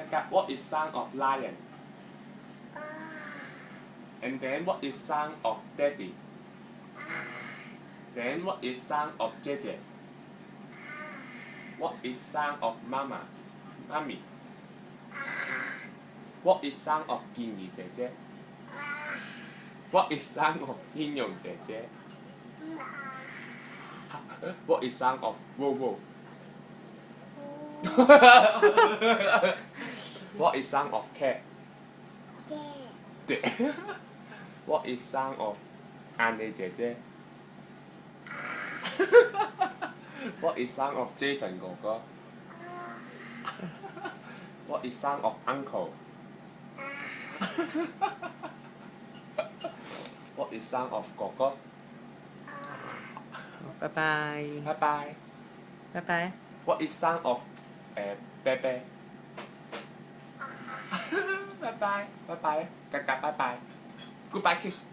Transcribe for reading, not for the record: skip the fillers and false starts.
Kaka, what is sound of lion? And then what is sound of daddy? Then what is sound of JJ? What is sound of mama? Mommy? What is sound of 健兒姐姐 What is sound of 天蓉姐姐 What is sound of 喔喔 What is sound of cat? What is sound of 晏妮姐姐 What is sound of Jason 哥哥 What is sound of uncle? What is sound of 哥哥 拜拜，拜拜拜拜。What is sound of 贝贝拜拜拜拜嘎嘎拜拜 Goodbye kiss